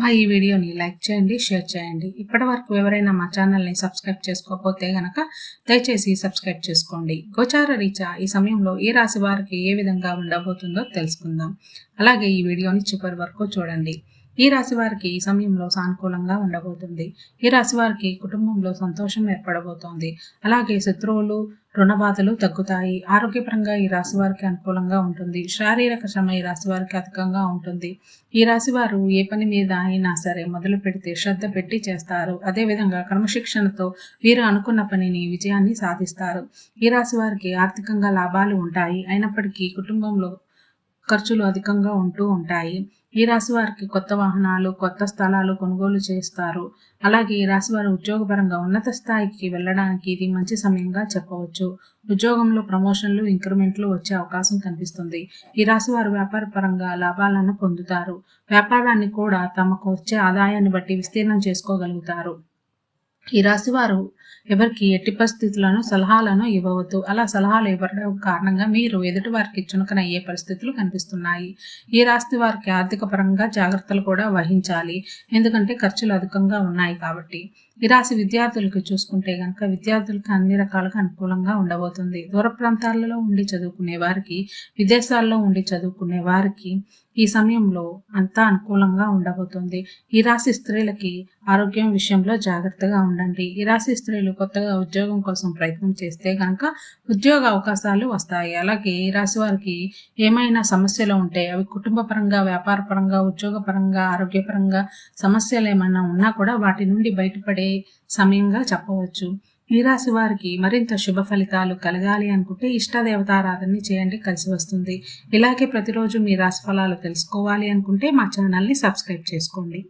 ఈ వీడియోని లైక్ చేయండి, షేర్ చేయండి. ఇప్పటివరకు ఎవరైనా మా ఛానల్ని సబ్స్క్రైబ్ చేసుకోకపోతే గనక దయచేసి సబ్స్క్రైబ్ చేసుకోండి. గోచార రీత్యా ఈ సమయంలో ఏ రాశి వారికి ఏ విధంగా ఉండబోతుందో తెలుసుకుందాం. అలాగే ఈ వీడియోని చివరి వరకు చూడండి. ఈ రాశి వారికి ఈ సమయంలో సానుకూలంగా ఉండబోతుంది. ఈ రాశి వారికి కుటుంబంలో సంతోషం ఏర్పడబోతోంది. అలాగే శత్రువులు, రుణబాధలు తగ్గుతాయి. ఆరోగ్యపరంగా ఈ రాశి వారికి అనుకూలంగా ఉంటుంది. శారీరక శ్రమ ఈ రాశి వారికి అధికంగా ఉంటుంది. ఈ రాశి వారు ఏ పని మీద అయినా సరే మొదలు పెడితే శ్రద్ధ పెట్టి చేస్తారు. అదేవిధంగా క్రమశిక్షణతో వీరు అనుకున్న పనిని విజయాన్ని సాధిస్తారు. ఈ రాశి వారికి ఆర్థికంగా లాభాలు ఉంటాయి. అయినప్పటికీ కుటుంబంలో ఖర్చులు అధికంగా ఉంటూ ఉంటాయి. ఈ రాశి వారికి కొత్త వాహనాలు, కొత్త స్థలాలు కొనుగోలు చేస్తారు. అలాగే ఈ రాశి వారు ఉద్యోగపరంగా ఉన్నత స్థాయికి వెళ్ళడానికి ఇది మంచి సమయంగా చెప్పవచ్చు. ఉద్యోగంలో ప్రమోషన్లు, ఇంక్రిమెంట్లు వచ్చే అవకాశం కనిపిస్తుంది. ఈ రాశి వారు వ్యాపార పరంగా లాభాలను పొందుతారు. వ్యాపారాన్ని కూడా తమకు వచ్చే ఆదాయాన్ని బట్టి విస్తీర్ణం చేసుకోగలుగుతారు. ఈ రాశి వారు ఎవరికి ఎట్టి పరిస్థితులను సలహాలను ఇవ్వవద్దు. అలా సలహాలు ఇవ్వడం కారణంగా మీరు ఎదుటి వారికి చునకనయ్యే పరిస్థితులు కనిపిస్తున్నాయి. ఈ రాశి వారికి ఆర్థిక పరంగా జాగ్రత్తలు కూడా వహించాలి. ఎందుకంటే ఖర్చులు అధికంగా ఉన్నాయి కాబట్టి. ఈ రాశి విద్యార్థులకు చూసుకుంటే కనుక విద్యార్థులకు అన్ని రకాలుగా అనుకూలంగా ఉండబోతుంది. దూర ప్రాంతాలలో ఉండి చదువుకునే వారికి, విదేశాల్లో ఉండి చదువుకునే వారికి ఈ సమయంలో అంతా అనుకూలంగా ఉండబోతుంది. ఈ రాశి స్త్రీలకి ఆరోగ్యం విషయంలో జాగ్రత్తగా ఉండండి. ఈ రాశి స్త్రీలు కొత్తగా ఉద్యోగం కోసం ప్రయత్నం చేస్తే కనుక ఉద్యోగ అవకాశాలు వస్తాయి. అలాగే ఈ రాశి వారికి ఏమైనా సమస్యలు ఉంటే అవి కుటుంబ పరంగా, వ్యాపార పరంగా, ఉద్యోగపరంగా, ఆరోగ్యపరంగా సమస్యలు ఏమైనా ఉన్నా కూడా వాటి నుండి బయటపడే సమయంగా చెప్పవచ్చు. ఈ రాశి వారికి మరింత శుభ ఫలితాలు కలగాలి అనుకుంటే ఇష్టదేవతారాధన చేయండి, కలిసి వస్తుంది. ఇలాగే ప్రతిరోజు మీ రాశి ఫలాలు తెలుసుకోవాలి అనుకుంటే మా ఛానల్ని సబ్స్క్రైబ్ చేసుకోండి.